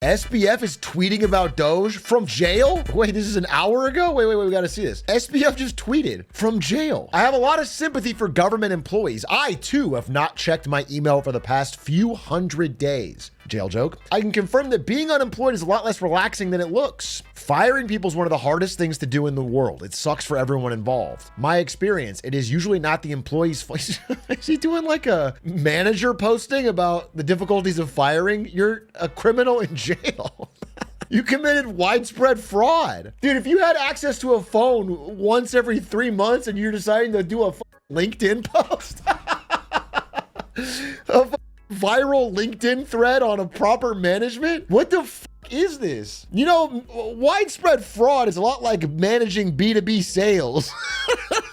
SBF is tweeting about Doge from jail? Wait, this is an hour ago? Wait, we gotta see this. SBF just tweeted from jail. I have a lot of sympathy for government employees. I, too, have not checked my email for the past few hundred days. Jail joke. I can confirm that being unemployed is a lot less relaxing than it looks. Firing people is one of the hardest things to do in the world. It sucks for everyone involved. My experience, it is usually not the employee's fault. Is he doing like a manager posting about the difficulties of firing? You're a criminal in jail. You committed widespread fraud. Dude, if you had access to a phone once every 3 months and you're deciding to do a LinkedIn post, viral LinkedIn thread on a proper management? What the is this? You know, widespread fraud is a lot like managing B2B sales.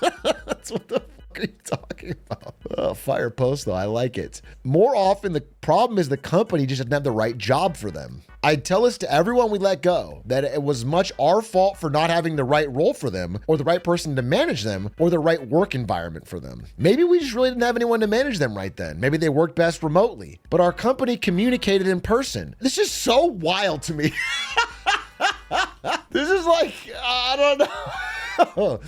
That's what the fuck are you talking about? Oh, fire post though, I like it. More often, the problem is the company just didn't have the right job for them. I tell this to everyone we let go, that it was much our fault for not having the right role for them, or the right person to manage them, or the right work environment for them. Maybe we just really didn't have anyone to manage them right then. Maybe they worked best remotely, but our company communicated in person. This is so wild to me. This is like, I don't know.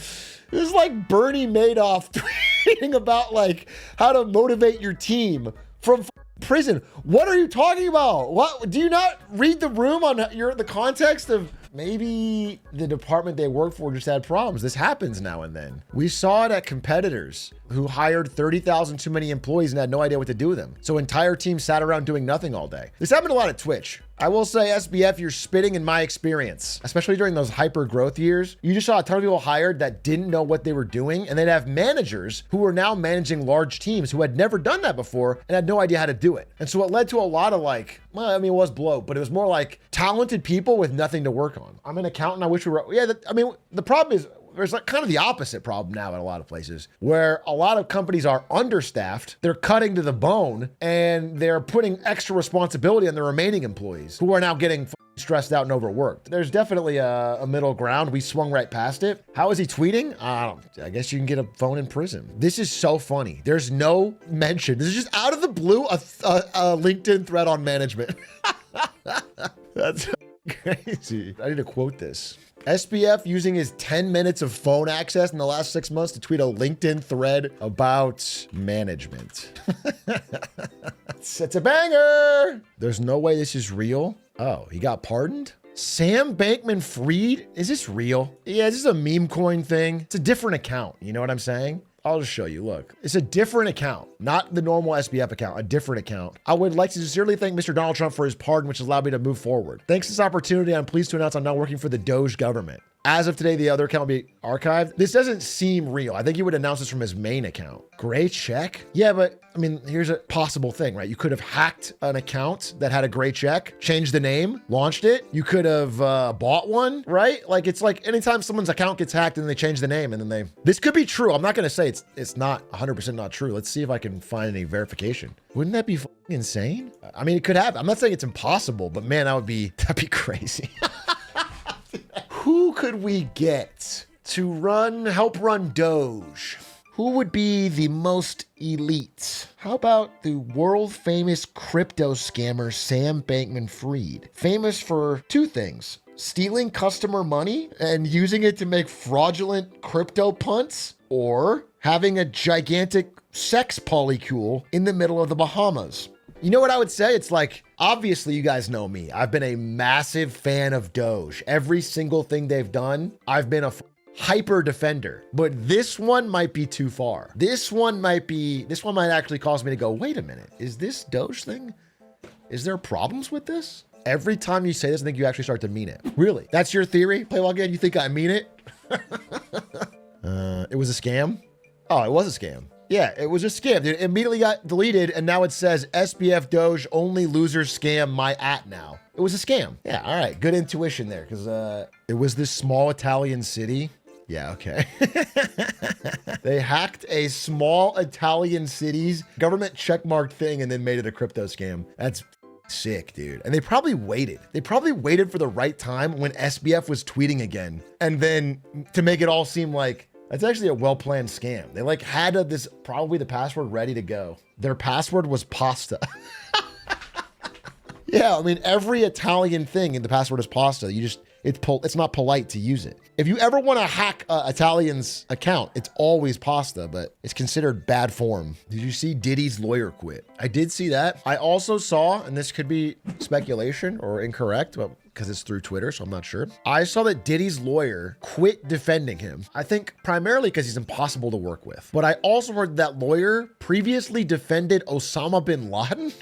This is like Bernie Madoff tweeting about like how to motivate your team from prison. What are you talking about? What, do you not read the room on the context of maybe the department they work for just had problems? This happens now and then. We saw it at competitors who hired 30,000 too many employees and had no idea what to do with them. So entire teams sat around doing nothing all day. This happened a lot at Twitch. I will say, SBF, you're spitting in my experience, especially during those hyper growth years. You just saw a ton of people hired that didn't know what they were doing, and they'd have managers who were now managing large teams who had never done that before and had no idea how to do it. And so it led to a lot of like, well, I mean, it was bloat, but it was more like talented people with nothing to work on. I'm an accountant. I wish we were, the problem is, there's like kind of the opposite problem now in a lot of places where a lot of companies are understaffed, they're cutting to the bone, and they're putting extra responsibility on the remaining employees who are now getting stressed out and overworked. There's definitely a middle ground. We swung right past it. How is he tweeting? I guess you can get a phone in prison. This is so funny. There's no mention. This is just out of the blue, a LinkedIn thread on management. That's crazy. I need to quote this. SBF using his 10 minutes of phone access in the last 6 months to tweet a LinkedIn thread about management. It's a banger. There's no way this is real. Oh, he got pardoned? Sam Bankman-Fried? Is this real? Yeah, this is a meme coin thing. It's a different account. You know what I'm saying? I'll just show you. Look, it's a different account, not the normal SBF account, a different account. I would like to sincerely thank Mr. Donald Trump for his pardon, which has allowed me to move forward. Thanks to this opportunity, I'm pleased to announce I'm now working for the DOGE government. As of today, the other account will be archived. This doesn't seem real. I think he would announce this from his main account. Gray check? Yeah, but I mean, here's a possible thing, right? You could have hacked an account that had a gray check, changed the name, launched it. You could have bought one, right? Like, it's like anytime someone's account gets hacked and they change the name and then this could be true. I'm not going to say it's not 100% not true. Let's see if I can find any verification. Wouldn't that be insane? I mean, it could happen. I'm not saying it's impossible, but man, that'd be crazy. Who could we get to help run Doge? Who would be the most elite? How about the world famous crypto scammer Sam Bankman-Fried? Famous for two things: stealing customer money and using it to make fraudulent crypto punts, or having a gigantic sex polycule in the middle of the Bahamas. You know what I would say? It's like, obviously you guys know me. I've been a massive fan of Doge. Every single thing they've done, I've been a hyper defender, but this one might be too far. This one might actually cause me to go, wait a minute, is this Doge thing? Is there problems with this? Every time you say this, I think you actually start to mean it. Really? That's your theory? Play well again, you think I mean it? It was a scam? Oh, it was a scam. Yeah, it was a scam. It immediately got deleted, and now it says SBF Doge only losers scam my @ now. It was a scam. Yeah, all right. Good intuition there, because it was this small Italian city. Yeah, okay. They hacked a small Italian city's government checkmark thing and then made it a crypto scam. That's sick, dude. And they probably waited. They probably waited for the right time when SBF was tweeting again, and then to make it all seem like that's actually a well-planned scam. They like had probably the password ready to go. Their password was pasta. Yeah, I mean, every Italian thing in the password is pasta. It's not polite to use it. If you ever want to hack Italian's account, it's always pasta, but it's considered bad form. Did you see Diddy's lawyer quit? I did see that. I also saw, and this could be speculation or incorrect, but because it's through Twitter, so I'm not sure. I saw that Diddy's lawyer quit defending him. I think primarily because he's impossible to work with. But I also heard that lawyer previously defended Osama bin Laden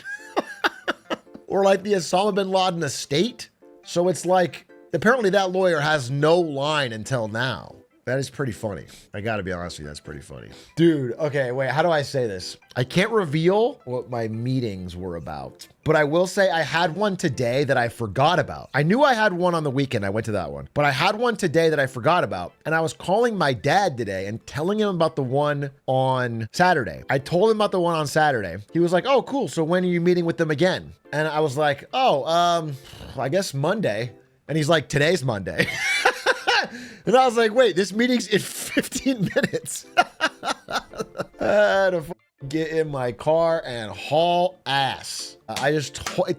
or like the Osama bin Laden estate. So it's like, apparently that lawyer has no line until now. That is pretty funny. I gotta be honest with you, that's pretty funny. Dude, okay, wait, how do I say this? I can't reveal what my meetings were about, but I will say I had one today that I forgot about. I knew I had one on the weekend, I went to that one, but I had one today that I forgot about, and I was calling my dad today and telling him about the one on Saturday. I told him about the one on Saturday. He was like, oh, cool, so when are you meeting with them again? And I was like, oh, I guess Monday. And he's like, today's Monday. And I was like, wait, this meeting's in 15 minutes. I had to get in my car and haul ass. I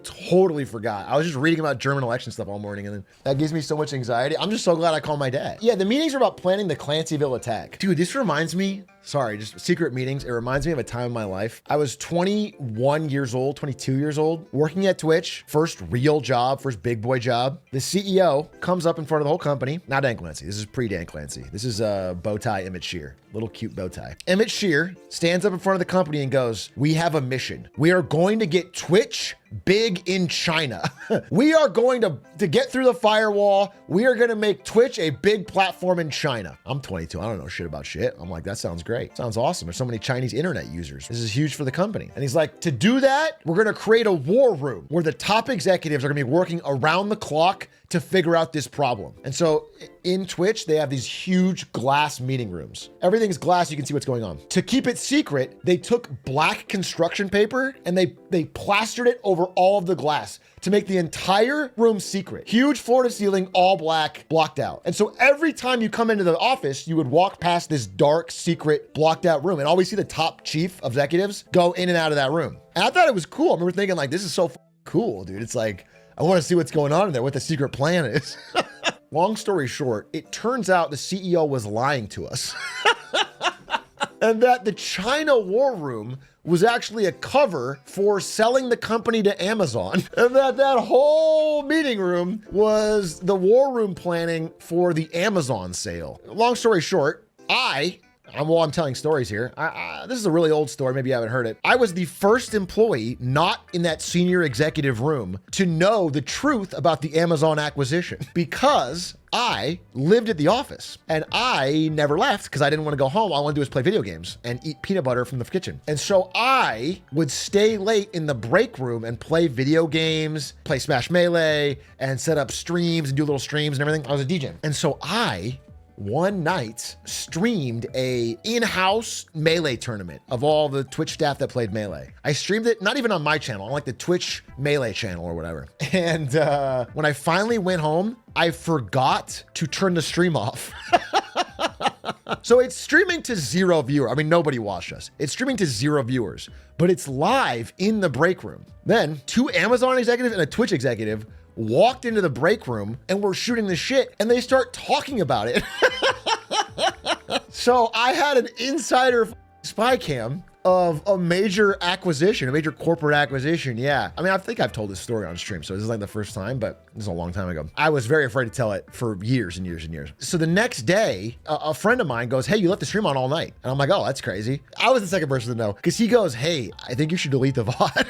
totally forgot. I was just reading about German election stuff all morning, and then that gives me so much anxiety. I'm just so glad I called my dad. Yeah, the meetings are about planning the Clancyville attack. Dude, this reminds me, sorry, just secret meetings. It reminds me of a time in my life. I was 21 years old, 22 years old, working at Twitch, first real job, first big boy job. The CEO comes up in front of the whole company. Not Dan Clancy. This is pre-Dan Clancy. This is bow tie Emmett Shear. Little cute bow tie. Emmett Shear stands up in front of the company and goes, we have a mission. We are going to get Twitch big in China. We are going to get through the firewall. We are going to make Twitch a big platform in China. I'm 22. I don't know shit about shit. I'm like, that sounds great. Sounds awesome. There's so many Chinese internet users. This is huge for the company. And he's like, to do that, we're going to create a war room where the top executives are going to be working around the clock to figure out this problem. And so in Twitch, they have these huge glass meeting rooms. Everything's glass. You can see what's going on. To keep it secret, they took black construction paper and they plastered it over all of the glass to make the entire room secret. Huge floor to ceiling, all black, blocked out. And so every time you come into the office, you would walk past this dark, secret, blocked out room and always see the top chief executives go in and out of that room. And I thought it was cool. I remember thinking like, this is so cool, dude. It's like, I want to see what's going on in there, what the secret plan is. Long story short, it turns out the CEO was lying to us. And that the China war room was actually a cover for selling the company to Amazon. And that whole meeting room was the war room planning for the Amazon sale. Long story short, I'm telling stories here. This is a really old story. Maybe you haven't heard it. I was the first employee not in that senior executive room to know the truth about the Amazon acquisition because I lived at the office and I never left because I didn't want to go home. All I wanted to do was play video games and eat peanut butter from the kitchen. And so I would stay late in the break room and play video games, play Smash Melee, and set up streams and do little streams and everything. I was a DJ. And so one night streamed a in-house Melee tournament of all the Twitch staff that played Melee. I streamed it, not even on my channel, on like the Twitch Melee channel or whatever. And when I finally went home, I forgot to turn the stream off. So it's streaming to 0 viewers. I mean, nobody watched us. It's streaming to 0 viewers, but it's live in the break room. Then 2 Amazon executives and a Twitch executive walked into the break room and were shooting the shit and they start talking about it. So I had an insider spy cam of a major acquisition, a major corporate acquisition. Yeah. I mean, I think I've told this story on stream, so this is like the first time, but this is a long time ago. I was very afraid to tell it for years and years and years. So the next day, a friend of mine goes, hey, you left the stream on all night. And I'm like, oh, that's crazy. I was the second person to know because he goes, hey, I think you should delete the VOD.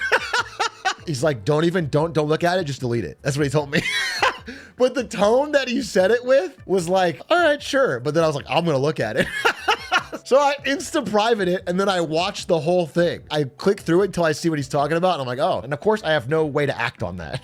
He's like, don't look at it, just delete it. That's what he told me. But the tone that he said it with was like, all right, sure. But then I was like, I'm gonna look at it. So I insta-private it and then I watch the whole thing. I click through it until I see what he's talking about and I'm like, oh, and of course I have no way to act on that.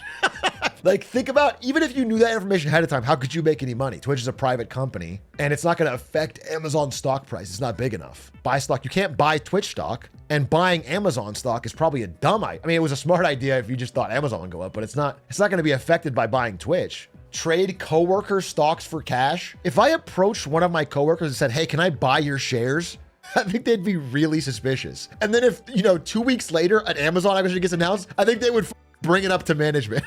Like, think about, even if you knew that information ahead of time, how could you make any money? Twitch is a private company and it's not going to affect Amazon's stock price. It's not big enough. Buy stock. You can't buy Twitch stock, and buying Amazon stock is probably a dumb idea. I mean, it was a smart idea if you just thought Amazon would go up, but it's not going to be affected by buying Twitch. Trade coworker stocks for cash. If I approached one of my coworkers and said, hey, can I buy your shares? I think they'd be really suspicious. And then if, 2 weeks later, an Amazon acquisition gets announced, I think they would bring it up to management.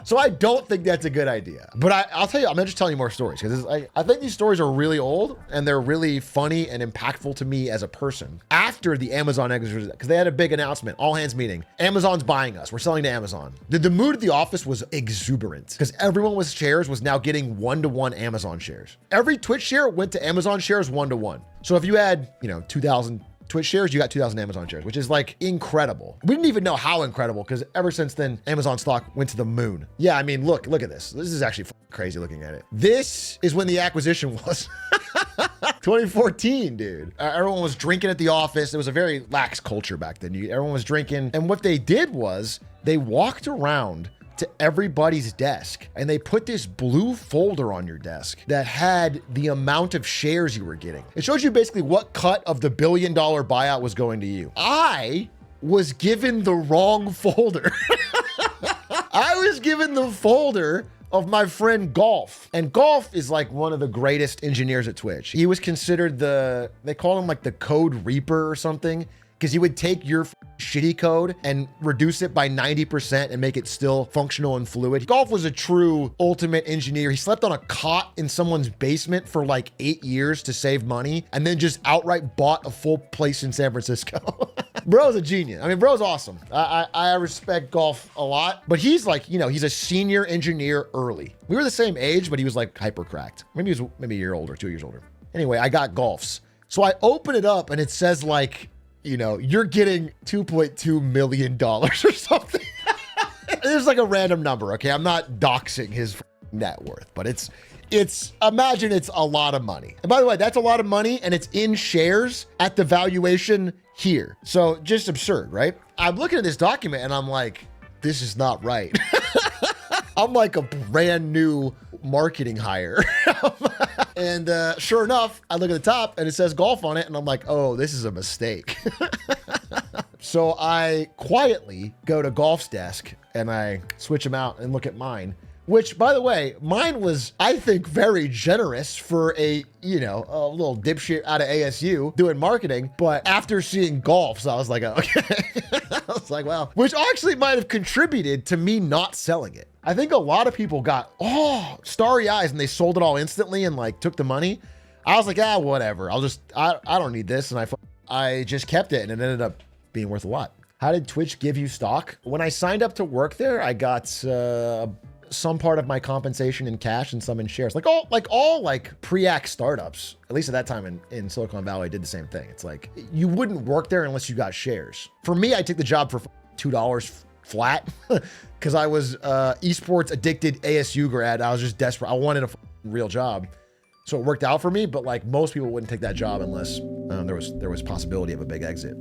So I don't think that's a good idea. But I'll tell you, I'm just telling you more stories because I think these stories are really old and they're really funny and impactful to me as a person. After the Amazon exit, because they had a big announcement, all hands meeting, Amazon's buying us. We're selling to Amazon. The mood at the office was exuberant because everyone with shares was now getting 1-to-1 Amazon shares. Every Twitch share went to Amazon shares 1-to-1. So if you had, 2,000 Twitch shares, you got 2,000 Amazon shares, which is like incredible. We didn't even know how incredible because ever since then, Amazon stock went to the moon. Yeah, I mean, look at this. This is actually crazy looking at it. This is when the acquisition was. 2014, dude. Everyone was drinking at the office. It was a very lax culture back then. Everyone was drinking. And what they did was they walked around to everybody's desk and they put this blue folder on your desk that had the amount of shares you were getting. It shows you basically what cut of the $1 billion buyout was going to you. I was given the wrong folder. I was given the folder of my friend Golf. And Golf is like one of the greatest engineers at Twitch. He was considered they call him like the code reaper or something, because he would take your shitty code and reduce it by 90% and make it still functional and fluid. Golf was a true ultimate engineer. He slept on a cot in someone's basement for like 8 years to save money and then just outright bought a full place in San Francisco. Bro's a genius. I mean, bro's awesome. I respect Golf a lot, but he's like, he's a senior engineer early. We were the same age, but he was like hyper cracked. Maybe he was a year older, 2 years older. Anyway, I got Golf's. So I open it up and it says like, you're getting $2.2 million or something. It's like a random number, okay? I'm not doxing his net worth, but imagine it's a lot of money. And by the way, that's a lot of money and it's in shares at the valuation here. So just absurd, right? I'm looking at this document and I'm like, this is not right. I'm like a brand new marketing hire. And sure enough, I look at the top and it says Golf on it. And I'm like, oh, this is a mistake. So I quietly go to Golf's desk and I switch them out and look at mine, which by the way, mine was, I think, very generous for a little dipshit out of ASU doing marketing. But after seeing Golf's, I was like, oh, okay. I was like, well, which actually might have contributed to me not selling it. I think a lot of people got, starry eyes and they sold it all instantly and like took the money. I was like, whatever. I don't need this. And I just kept it and it ended up being worth a lot. How did Twitch give you stock? When I signed up to work there, I got some part of my compensation in cash and some in shares. Like all pre-act startups, at least at that time in Silicon Valley, did the same thing. It's like, you wouldn't work there unless you got shares. For me, I took the job for $2 flat because I was esports addicted ASU grad. I was just desperate. I wanted a real job. So it worked out for me, but like most people wouldn't take that job unless there was possibility of a big exit.